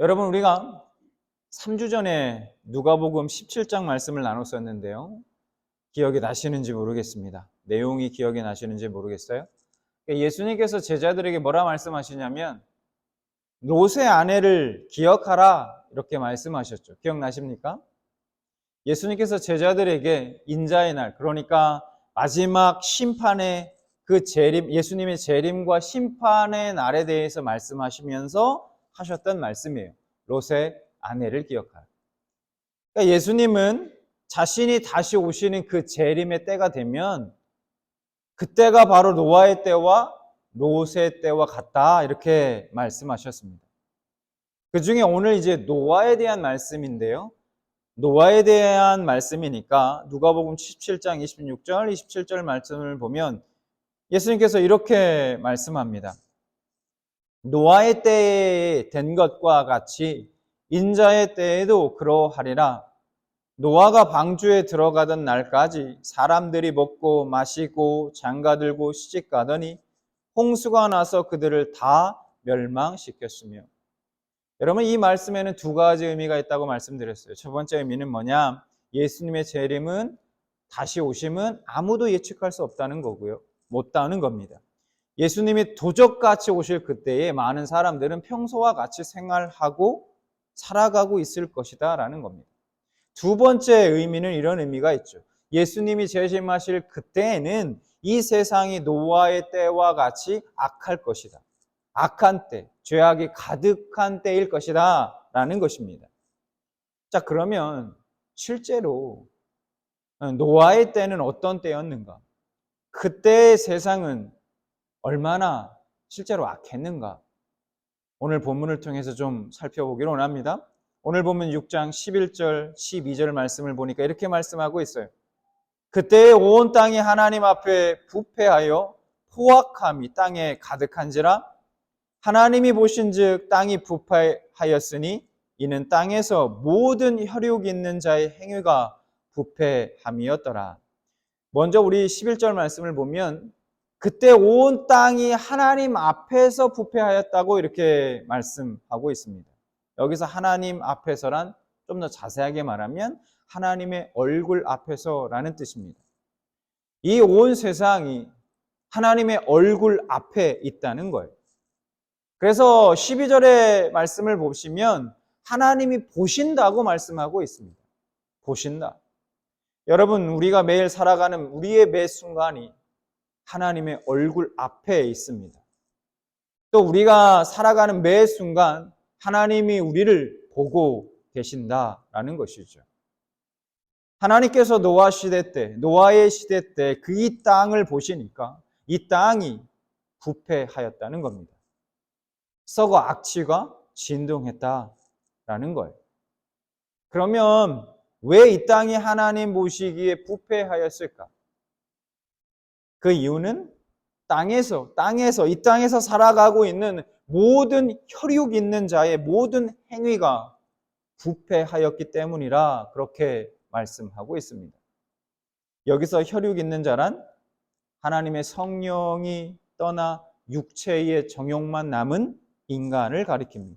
여러분, 우리가 3주 전에 누가복음 17장 말씀을 나눴었는데요. 기억이 나시는지 모르겠습니다. 내용이 기억이 나시는지 모르겠어요. 예수님께서 제자들에게 뭐라 말씀하시냐면 롯의 아내를 기억하라 이렇게 말씀하셨죠. 기억나십니까? 예수님께서 제자들에게 인자의 날, 그러니까 마지막 심판의 예수님의 재림과 심판의 날에 대해서 말씀하시면서 하셨던 말씀이에요. 롯의 아내를 기억하라. 그러니까 예수님은 자신이 다시 오시는 그 재림의 때가 되면 그때가 바로 노아의 때와 롯의 때와 같다 이렇게 말씀하셨습니다. 그 중에 오늘 이제 노아에 대한 말씀인데요. 노아에 대한 말씀이니까 누가복음 17장 26절, 27절 말씀을 보면 예수님께서 이렇게 말씀합니다. 노아의 때에 된 것과 같이 인자의 때에도 그러하리라. 노아가 방주에 들어가던 날까지 사람들이 먹고 마시고 장가들고 시집가더니 홍수가 나서 그들을 다 멸망시켰으며. 여러분, 이 말씀에는 두 가지 의미가 있다고 말씀드렸어요. 첫 번째 의미는 뭐냐? 예수님의 재림은, 다시 오심은 아무도 예측할 수 없다는 거고요. 못다는 겁니다. 예수님이 도적같이 오실 그때에 많은 사람들은 평소와 같이 생활하고 살아가고 있을 것이다 라는 겁니다. 두 번째 의미는 이런 의미가 있죠. 예수님이 재림하실 그때에는 이 세상이 노아의 때와 같이 악할 것이다. 악한 때, 죄악이 가득한 때일 것이다 라는 것입니다. 자, 그러면 실제로 노아의 때는 어떤 때였는가? 그때의 세상은 얼마나 실제로 악했는가? 오늘 본문을 통해서 좀 살펴보기를 원합니다. 오늘 보면 6장 11절, 12절 말씀을 보니까 이렇게 말씀하고 있어요. 그때 온 땅이 하나님 앞에 부패하여 포악함이 땅에 가득한지라 하나님이 보신즉 땅이 부패하였으니 이는 땅에서 모든 혈육 있는 자의 행위가 부패함이었더라. 먼저 우리 11절 말씀을 보면 그때 온 땅이 하나님 앞에서 부패하였다고 이렇게 말씀하고 있습니다. 여기서 하나님 앞에서란 좀 더 자세하게 말하면 하나님의 얼굴 앞에서라는 뜻입니다. 이 온 세상이 하나님의 얼굴 앞에 있다는 거예요. 그래서 12절의 말씀을 보시면 하나님이 보신다고 말씀하고 있습니다. 보신다. 여러분, 우리가 매일 살아가는 우리의 매 순간이 하나님의 얼굴 앞에 있습니다. 또 우리가 살아가는 매 순간 하나님이 우리를 보고 계신다라는 것이죠. 하나님께서 노아 시대 때, 노아의 시대 때 그 이 땅을 보시니까 이 땅이 부패하였다는 겁니다. 썩어 악취가 진동했다라는 거예요. 그러면 왜 이 땅이 하나님 보시기에 부패하였을까? 그 이유는 이 땅에서 살아가고 있는 모든 혈육 있는 자의 모든 행위가 부패하였기 때문이라 그렇게 말씀하고 있습니다. 여기서 혈육 있는 자란 하나님의 성령이 떠나 육체의 정욕만 남은 인간을 가리킵니다.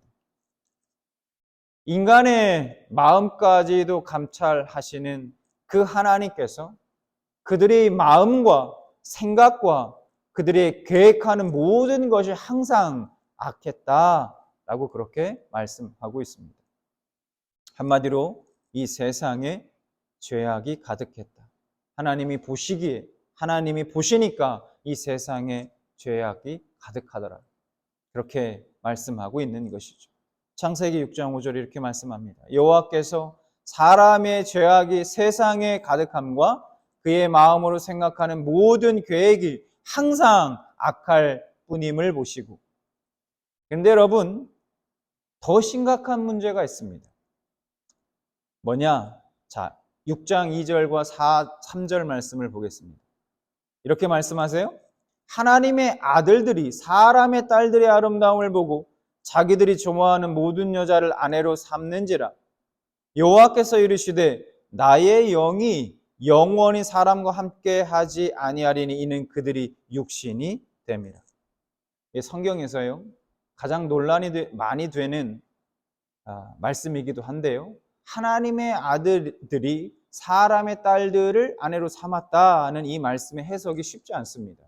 인간의 마음까지도 감찰하시는 그 하나님께서 그들의 마음과 생각과 그들이 계획하는 모든 것이 항상 악했다라고 그렇게 말씀하고 있습니다. 한마디로 이 세상에 죄악이 가득했다. 하나님이 보시니까 이 세상에 죄악이 가득하더라. 그렇게 말씀하고 있는 것이죠. 창세기 6장 5절에 이렇게 말씀합니다. 여호와께서 사람의 죄악이 세상에 가득함과 그의 마음으로 생각하는 모든 계획이 항상 악할 뿐임을 보시고. 그런데 여러분, 더 심각한 문제가 있습니다. 뭐냐? 자, 6장 2절과 3절 말씀을 보겠습니다. 이렇게 말씀하세요. 하나님의 아들들이 사람의 딸들의 아름다움을 보고 자기들이 좋아하는 모든 여자를 아내로 삼는지라. 여호와께서 이르시되 나의 영이 영원히 사람과 함께 하지 아니하리니 이는 그들이 육신이 됨이라. 성경에서요 가장 논란이 많이 되는 말씀이기도 한데요. 하나님의 아들들이 사람의 딸들을 아내로 삼았다는 이 말씀의 해석이 쉽지 않습니다.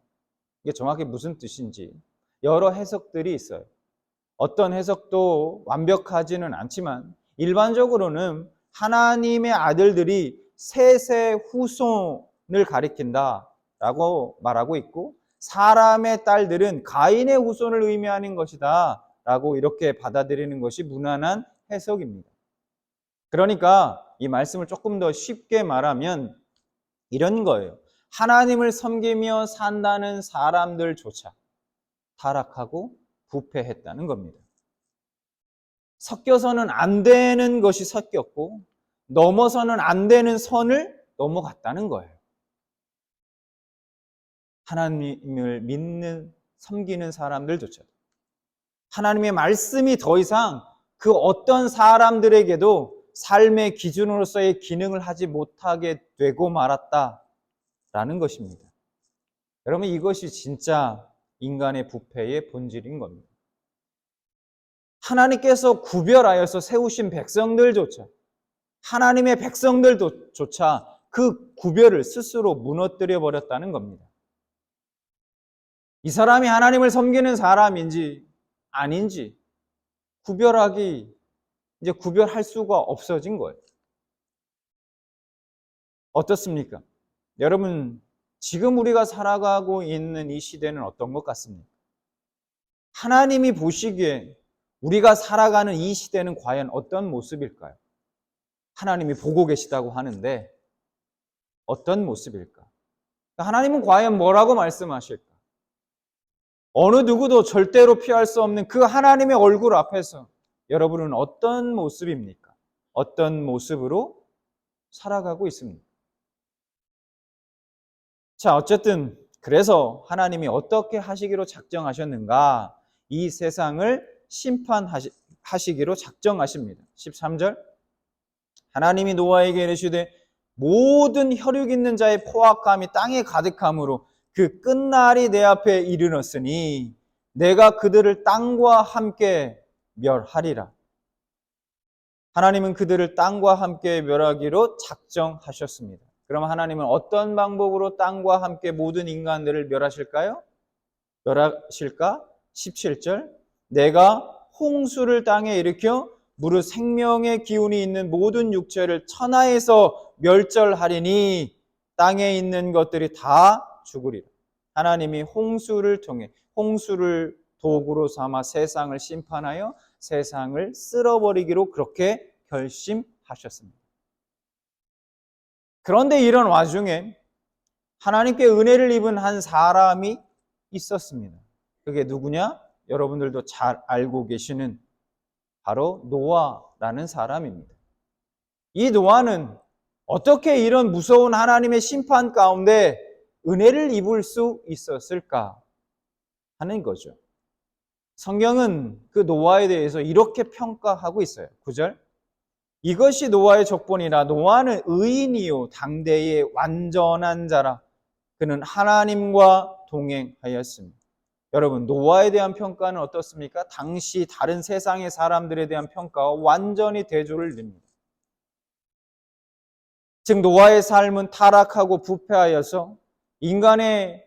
이게 정확히 무슨 뜻인지 여러 해석들이 있어요. 어떤 해석도 완벽하지는 않지만 일반적으로는 하나님의 아들들이 셋의 후손을 가리킨다라고 말하고 있고, 사람의 딸들은 가인의 후손을 의미하는 것이다 라고 이렇게 받아들이는 것이 무난한 해석입니다. 그러니까 이 말씀을 조금 더 쉽게 말하면 이런 거예요. 하나님을 섬기며 산다는 사람들조차 타락하고 부패했다는 겁니다. 섞여서는 안 되는 것이 섞였고 넘어서는 안 되는 선을 넘어갔다는 거예요. 하나님을 믿는, 섬기는 사람들조차도. 하나님의 말씀이 더 이상 그 어떤 사람들에게도 삶의 기준으로서의 기능을 하지 못하게 되고 말았다라는 것입니다. 여러분, 이것이 진짜 인간의 부패의 본질인 겁니다. 하나님께서 구별하여서 세우신 백성들조차, 하나님의 백성들조차 그 구별을 스스로 무너뜨려 버렸다는 겁니다. 이 사람이 하나님을 섬기는 사람인지 아닌지 구별할 수가 없어진 거예요. 어떻습니까? 여러분, 지금 우리가 살아가고 있는 이 시대는 어떤 것 같습니까? 하나님이 보시기에 우리가 살아가는 이 시대는 과연 어떤 모습일까요? 하나님이 보고 계시다고 하는데 어떤 모습일까? 하나님은 과연 뭐라고 말씀하실까? 어느 누구도 절대로 피할 수 없는 그 하나님의 얼굴 앞에서 여러분은 어떤 모습입니까? 어떤 모습으로 살아가고 있습니까? 자, 어쨌든 그래서 하나님이 어떻게 하시기로 작정하셨는가? 이 세상을 심판하시기로 작정하십니다. 13절, 하나님이 노아에게 이르시되 모든 혈육 있는 자의 포악함이 땅에 가득함으로 그 끝날이 내 앞에 이르렀으니 내가 그들을 땅과 함께 멸하리라. 하나님은 그들을 땅과 함께 멸하기로 작정하셨습니다. 그럼 하나님은 어떤 방법으로 땅과 함께 모든 인간들을 멸하실까요? 17절, 내가 홍수를 땅에 일으켜 무릇 생명의 기운이 있는 모든 육체를 천하에서 멸절하리니 땅에 있는 것들이 다 죽으리라. 하나님이 홍수를 통해 홍수를 도구로 삼아 세상을 심판하여 세상을 쓸어버리기로 그렇게 결심하셨습니다. 그런데 이런 와중에 하나님께 은혜를 입은 한 사람이 있었습니다. 그게 누구냐? 여러분들도 잘 알고 계시는 바로 노아라는 사람입니다. 이 노아는 어떻게 이런 무서운 하나님의 심판 가운데 은혜를 입을 수 있었을까 하는 거죠. 성경은 그 노아에 대해서 이렇게 평가하고 있어요. 9절, 이것이 노아의 족본이라 노아는 의인이요 당대의 완전한 자라 그는 하나님과 동행하였습니다. 여러분, 노아에 대한 평가는 어떻습니까? 당시 다른 세상의 사람들에 대한 평가와 완전히 대조를 이룹니다. 즉 노아의 삶은 타락하고 부패하여서 인간의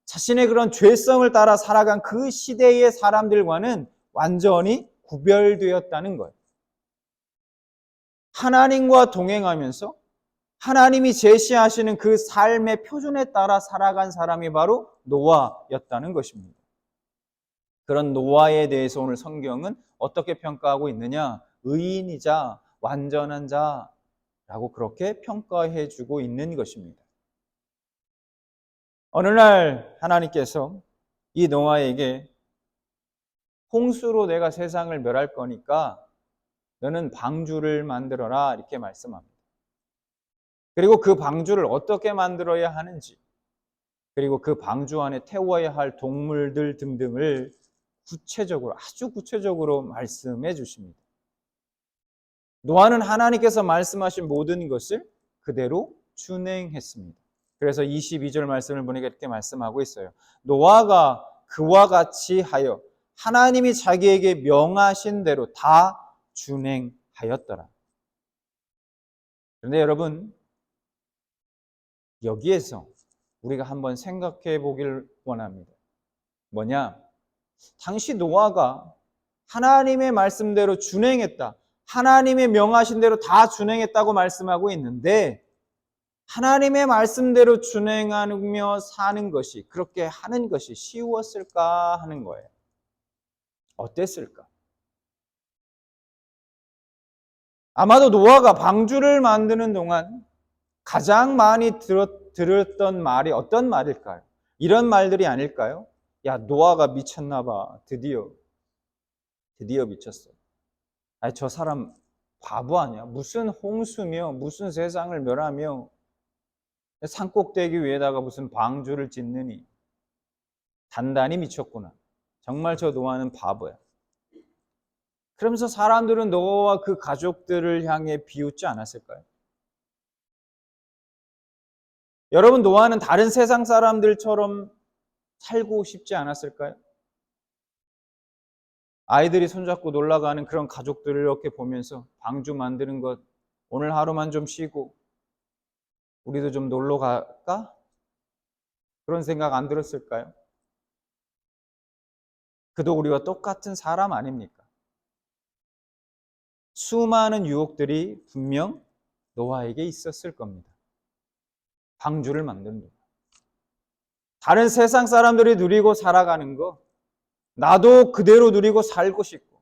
자신의 그런 죄성을 따라 살아간 그 시대의 사람들과는 완전히 구별되었다는 거예요. 하나님과 동행하면서 하나님이 제시하시는 그 삶의 표준에 따라 살아간 사람이 바로 노아였다는 것입니다. 그런 노아에 대해서 오늘 성경은 어떻게 평가하고 있느냐? 의인이자 완전한 자라고 그렇게 평가해 주고 있는 것입니다. 어느 날 하나님께서 이 노아에게 홍수로 내가 세상을 멸할 거니까 너는 방주를 만들어라 이렇게 말씀합니다. 그리고 그 방주를 어떻게 만들어야 하는지, 그리고 그 방주 안에 태워야 할 동물들 등등을 아주 구체적으로 말씀해 주십니다. 노아는 하나님께서 말씀하신 모든 것을 그대로 준행했습니다. 그래서 22절 말씀을 보니까 이렇게 말씀하고 있어요. 노아가 그와 같이 하여 하나님이 자기에게 명하신 대로 다 준행하였더라. 그런데 여러분, 여기에서 우리가 한번 생각해 보길 원합니다. 뭐냐? 당시 노아가 하나님의 말씀대로 준행했다. 하나님의 명하신 대로 다 준행했다고 말씀하고 있는데, 하나님의 말씀대로 준행하며 사는 것이, 그렇게 하는 것이 쉬웠을까 하는 거예요. 어땠을까? 아마도 노아가 방주를 만드는 동안 가장 많이 들었던 말이 어떤 말일까요? 이런 말들이 아닐까요? 야, 노아가 미쳤나 봐. 드디어 미쳤어. 아니, 저 사람 바보 아니야? 무슨 홍수며 무슨 세상을 멸하며 산꼭대기 위에다가 무슨 방주를 짓느니 단단히 미쳤구나. 정말 저 노아는 바보야. 그러면서 사람들은 노아와 그 가족들을 향해 비웃지 않았을까요? 여러분, 노아는 다른 세상 사람들처럼 살고 싶지 않았을까요? 아이들이 손잡고 놀러가는 그런 가족들을 이렇게 보면서 방주 만드는 것, 오늘 하루만 좀 쉬고 우리도 좀 놀러 갈까? 그런 생각 안 들었을까요? 그도 우리와 똑같은 사람 아닙니까? 수많은 유혹들이 분명 노아에게 있었을 겁니다. 방주를 만든 동안. 다른 세상 사람들이 누리고 살아가는 거, 나도 그대로 누리고 살고 싶고,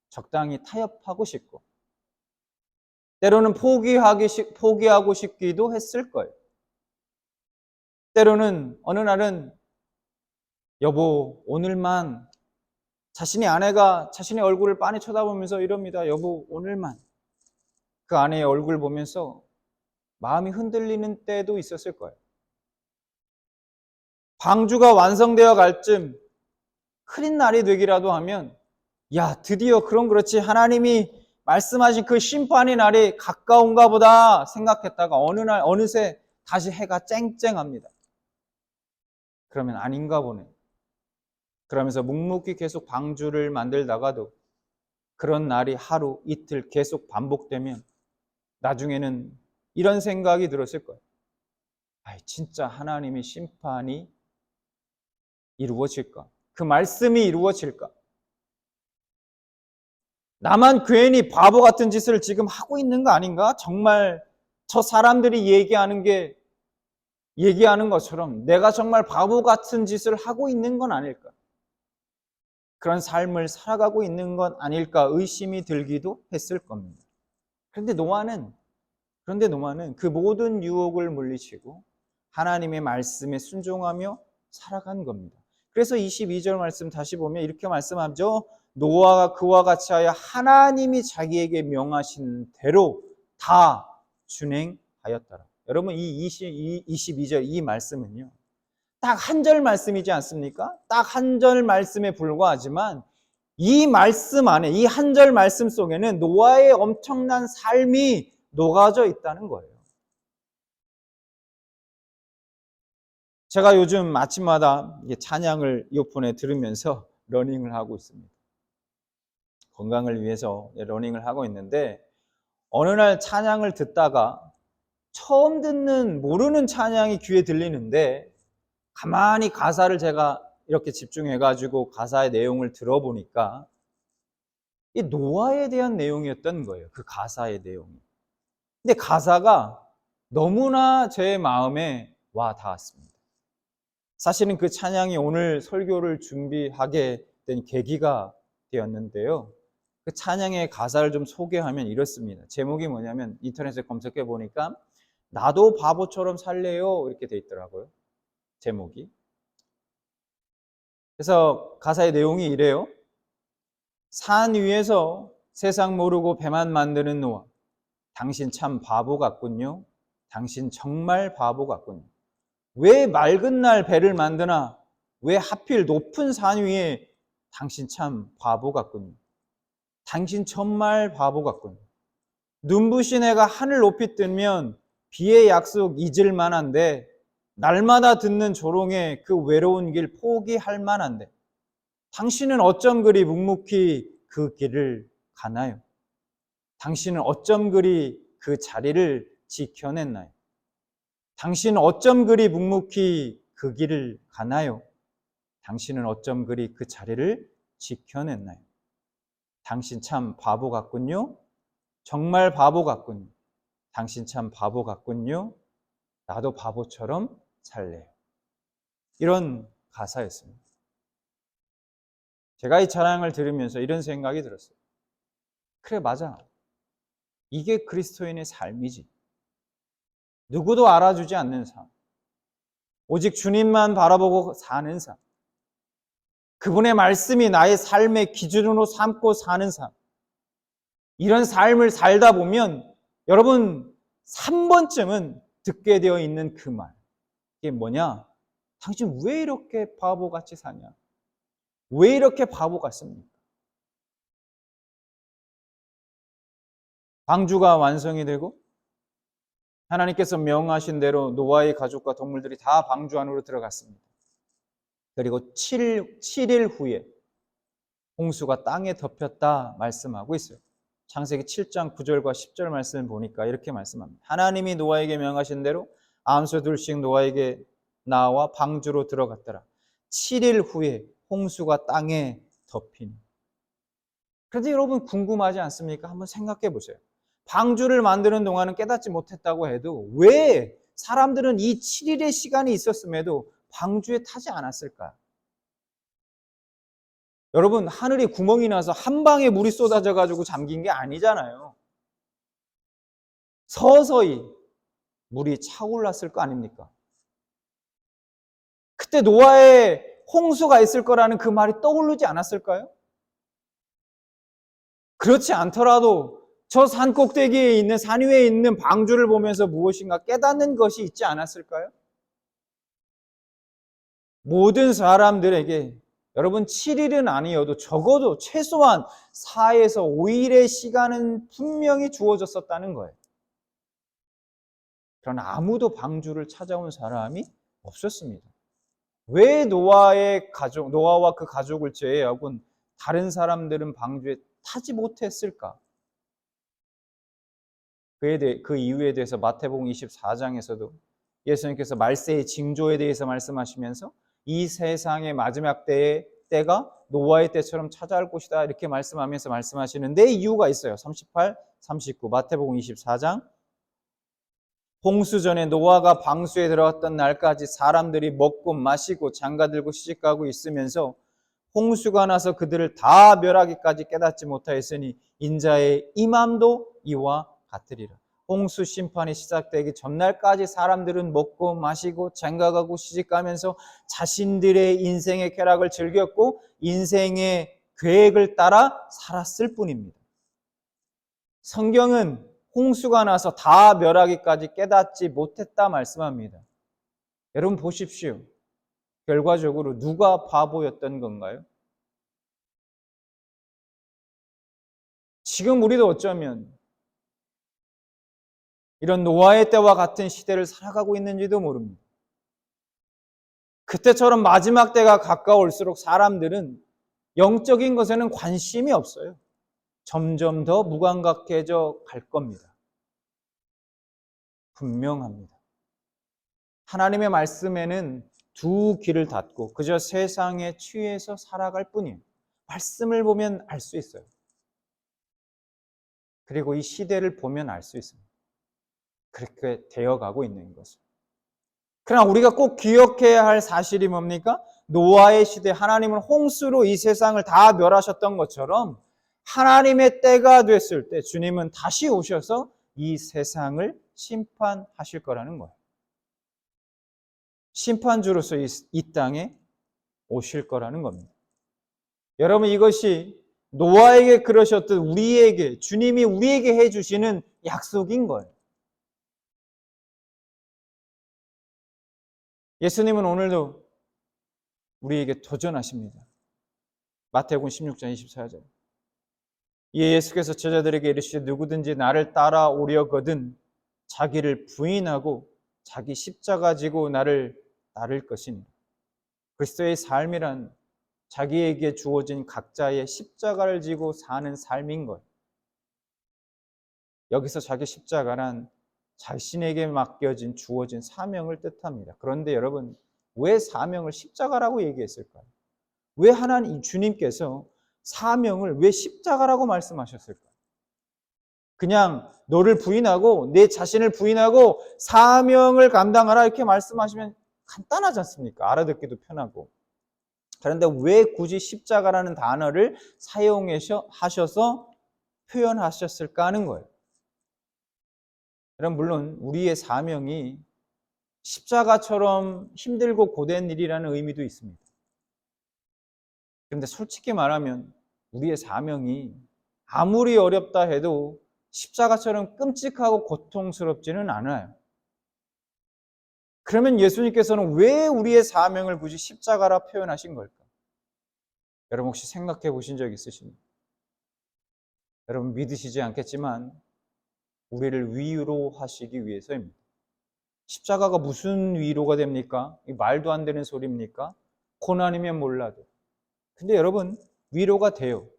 적당히 타협하고 싶고, 때로는 포기하고 싶기도 했을 거예요. 때로는 어느 날은 여보, 오늘만, 자신의 아내가 자신의 얼굴을 빤히 쳐다보면서 이럽니다. 여보, 오늘만. 그 아내의 얼굴 보면서 마음이 흔들리는 때도 있었을 거예요. 방주가 완성되어 갈 쯤 큰 날이 되기라도 하면, 야, 드디어 그렇지. 하나님이 말씀하신 그 심판의 날이 가까운가 보다 생각했다가 어느 날 어느새 다시 해가 쨍쨍합니다. 그러면 아닌가 보네. 그러면서 묵묵히 계속 방주를 만들다가도 그런 날이 하루, 이틀 계속 반복되면 나중에는 이런 생각이 들었을 거예요. 진짜 하나님의 심판이 이루어질까? 그 말씀이 이루어질까? 나만 괜히 바보 같은 짓을 지금 하고 있는 거 아닌가? 정말 저 사람들이 얘기하는 것처럼 내가 정말 바보 같은 짓을 하고 있는 건 아닐까? 그런 삶을 살아가고 있는 건 아닐까 의심이 들기도 했을 겁니다. 그런데 노아는 그 모든 유혹을 물리치고 하나님의 말씀에 순종하며 살아간 겁니다. 그래서 22절 말씀 다시 보면 이렇게 말씀하죠. 노아가 그와 같이 하여 하나님이 자기에게 명하신 대로 다 준행하였더라. 여러분, 이 22절 이 말씀은요, 딱 한 절 말씀이지 않습니까? 딱 한 절 말씀에 불과하지만 이 말씀 안에, 이 한 절 말씀 속에는 노아의 엄청난 삶이 녹아져 있다는 거예요. 제가 요즘 아침마다 찬양을 이어폰에 들으면서 러닝을 하고 있습니다. 건강을 위해서 러닝을 하고 있는데, 어느 날 찬양을 듣다가 처음 듣는 모르는 찬양이 귀에 들리는데 가만히 가사를 제가 이렇게 집중해가지고 가사의 내용을 들어보니까 이 노아에 대한 내용이었던 거예요. 그 가사의 내용이. 근데 가사가 너무나 제 마음에 와 닿았습니다. 사실은 그 찬양이 오늘 설교를 준비하게 된 계기가 되었는데요. 그 찬양의 가사를 좀 소개하면 이렇습니다. 제목이 뭐냐면 인터넷에 검색해 보니까 나도 바보처럼 살래요 이렇게 돼 있더라고요. 제목이. 그래서 가사의 내용이 이래요. 산 위에서 세상 모르고 배만 만드는 노아. 당신 참 바보 같군요. 당신 정말 바보 같군요. 왜 맑은 날 배를 만드나? 왜 하필 높은 산 위에? 당신 참 바보 같군요. 당신 정말 바보 같군요. 눈부신 해가 하늘 높이 뜨면 비의 약속 잊을 만한데 날마다 듣는 조롱에 그 외로운 길 포기할 만한데 당신은 어쩜 그리 묵묵히 그 길을 가나요? 당신은 어쩜 그리 그 자리를 지켜냈나요? 당신은 어쩜 그리 묵묵히 그 길을 가나요? 당신은 어쩜 그리 그 자리를 지켜냈나요? 당신 참 바보 같군요. 정말 바보 같군요. 당신 참 바보 같군요. 나도 바보처럼 살래요. 이런 가사였습니다. 제가 이 찬양을 들으면서 이런 생각이 들었어요. 그래, 맞아. 이게 그리스도인의 삶이지. 누구도 알아주지 않는 삶. 오직 주님만 바라보고 사는 삶. 그분의 말씀이 나의 삶의 기준으로 삼고 사는 삶. 이런 삶을 살다 보면 여러분 3번쯤은 듣게 되어 있는 그 말. 이게 뭐냐? 당신 왜 이렇게 바보같이 사냐? 왜 이렇게 바보 같습니까? 방주가 완성이 되고 하나님께서 명하신 대로 노아의 가족과 동물들이 다 방주 안으로 들어갔습니다. 그리고 7일 후에 홍수가 땅에 덮였다 말씀하고 있어요. 창세기 7장 9절과 10절 말씀을 보니까 이렇게 말씀합니다. 하나님이 노아에게 명하신 대로 암소 둘씩 노아에게 나와 방주로 들어갔더라. 7일 후에 홍수가 땅에 덮이니. 그런데 여러분 궁금하지 않습니까? 한번 생각해 보세요. 방주를 만드는 동안은 깨닫지 못했다고 해도 왜 사람들은 이 7일의 시간이 있었음에도 방주에 타지 않았을까? 여러분, 하늘이 구멍이 나서 한 방에 물이 쏟아져 가지고 잠긴 게 아니잖아요. 서서히 물이 차올랐을 거 아닙니까? 그때 노아의 홍수가 있을 거라는 그 말이 떠오르지 않았을까요? 그렇지 않더라도 저 산 꼭대기에 있는, 산 위에 있는 방주를 보면서 무엇인가 깨닫는 것이 있지 않았을까요? 모든 사람들에게 여러분 7일은 아니어도 적어도 최소한 4에서 5일의 시간은 분명히 주어졌었다는 거예요. 그러나 아무도 방주를 찾아온 사람이 없었습니다. 왜 노아와 그 가족을 제외하고는 다른 사람들은 방주에 타지 못했을까? 그 이유에 대해서 마태복음 24장에서도 예수님께서 말세의 징조에 대해서 말씀하시면서 이 세상의 마지막 때가 노아의 때처럼 찾아올 것이다 이렇게 말씀하면서 말씀하시는데 이유가 있어요. 38, 39 마태복음 24장 홍수 전에 노아가 방수에 들어갔던 날까지 사람들이 먹고 마시고 장가들고 시집가고 있으면서 홍수가 나서 그들을 다 멸하기까지 깨닫지 못하였으니 인자의 임함도 이와 같으리라. 홍수 심판이 시작되기 전날까지 사람들은 먹고 마시고 장가가고 시집가면서 자신들의 인생의 쾌락을 즐겼고 인생의 계획을 따라 살았을 뿐입니다. 성경은 홍수가 나서 다 멸하기까지 깨닫지 못했다 말씀합니다. 여러분 보십시오. 결과적으로 누가 바보였던 건가요? 지금 우리도 어쩌면 이런 노아의 때와 같은 시대를 살아가고 있는지도 모릅니다. 그때처럼 마지막 때가 가까울수록 사람들은 영적인 것에는 관심이 없어요. 점점 더 무감각해져 갈 겁니다. 분명합니다. 하나님의 말씀에는 두 귀를 닫고 그저 세상에 취해서 살아갈 뿐이에요. 말씀을 보면 알 수 있어요. 그리고 이 시대를 보면 알 수 있습니다. 그렇게 되어가고 있는 것을. 그러나 우리가 꼭 기억해야 할 사실이 뭡니까? 노아의 시대 하나님은 홍수로 이 세상을 다 멸하셨던 것처럼 하나님의 때가 됐을 때 주님은 다시 오셔서 이 세상을 심판하실 거라는 거예요. 심판주로서 이 땅에 오실 거라는 겁니다. 여러분 이것이 노아에게 그러셨듯 우리에게 주님이 우리에게 해주시는 약속인 거예요. 예수님은 오늘도 우리에게 도전하십니다. 마태복음 16장 24절. 예수께서 제자들에게 이르시되 누구든지 나를 따라오려거든 자기를 부인하고 자기 십자가 지고 나를 따를 것이니. 그리스도의 삶이란 자기에게 주어진 각자의 십자가를 지고 사는 삶인 것. 여기서 자기 십자가란 자신에게 맡겨진 주어진 사명을 뜻합니다. 그런데 여러분, 왜 사명을 십자가라고 얘기했을까요? 왜 하나님 주님께서 사명을 왜 십자가라고 말씀하셨을까요? 그냥 너를 부인하고 내 자신을 부인하고 사명을 감당하라 이렇게 말씀하시면 간단하지 않습니까? 알아듣기도 편하고. 그런데 왜 굳이 십자가라는 단어를 사용하셔서 표현하셨을까 하는 거예요. 여러분, 물론 우리의 사명이 십자가처럼 힘들고 고된 일이라는 의미도 있습니다. 그런데 솔직히 말하면 우리의 사명이 아무리 어렵다 해도 십자가처럼 끔찍하고 고통스럽지는 않아요. 그러면 예수님께서는 왜 우리의 사명을 굳이 십자가라 표현하신 걸까? 여러분 혹시 생각해 보신 적 있으십니까? 여러분 믿으시지 않겠지만 우리를 위로하시기 위해서입니다. 십자가가 무슨 위로가 됩니까? 말도 안 되는 소리입니까? 고난이면 몰라도. 근데 여러분 위로가 돼요.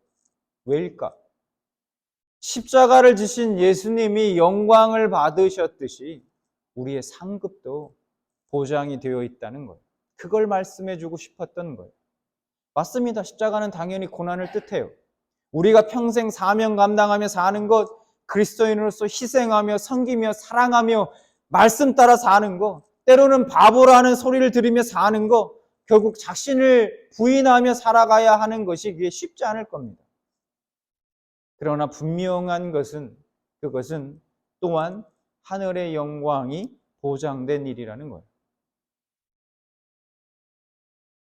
왜일까? 십자가를 지신 예수님이 영광을 받으셨듯이 우리의 상급도 보장이 되어 있다는 거예요. 그걸 말씀해 주고 싶었던 거예요. 맞습니다. 십자가는 당연히 고난을 뜻해요. 우리가 평생 사명 감당하며 사는 것, 그리스도인으로서 희생하며 섬기며 사랑하며 말씀 따라 사는 것, 때로는 바보라는 소리를 들으며 사는 것, 결국 자신을 부인하며 살아가야 하는 것이 그게 쉽지 않을 겁니다. 그러나 분명한 것은 그것은 또한 하늘의 영광이 보장된 일이라는 거예요.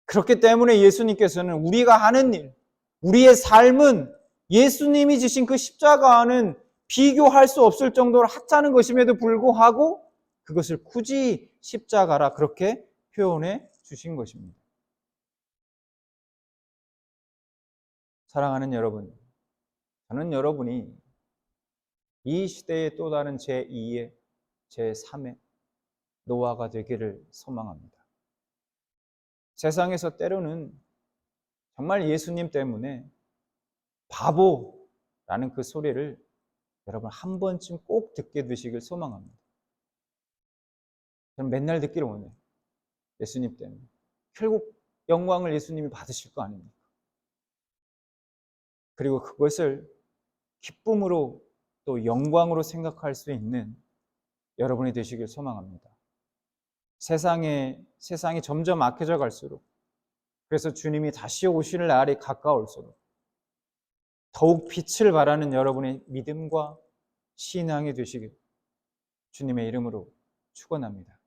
그렇기 때문에 예수님께서는 우리가 하는 일, 우리의 삶은 예수님이 지신 그 십자가와는 비교할 수 없을 정도로 하찮은 것임에도 불구하고 그것을 굳이 십자가라 그렇게 표현해 주신 것입니다. 사랑하는 여러분, 저는 여러분이 이 시대의 또 다른 제2의, 제3의 노아가 되기를 소망합니다. 세상에서 때로는 정말 예수님 때문에 바보라는 그 소리를 여러분 한 번쯤 꼭 듣게 되시길 소망합니다. 저는 맨날 듣기를 원해요. 예수님 때문에. 결국 영광을 예수님이 받으실 거 아닙니까? 그리고 그것을 기쁨으로 또 영광으로 생각할 수 있는 여러분이 되시길 소망합니다. 세상이 점점 악해져 갈수록, 그래서 주님이 다시 오실 날이 가까울수록 더욱 빛을 발하는 여러분의 믿음과 신앙이 되시길 주님의 이름으로 축원합니다.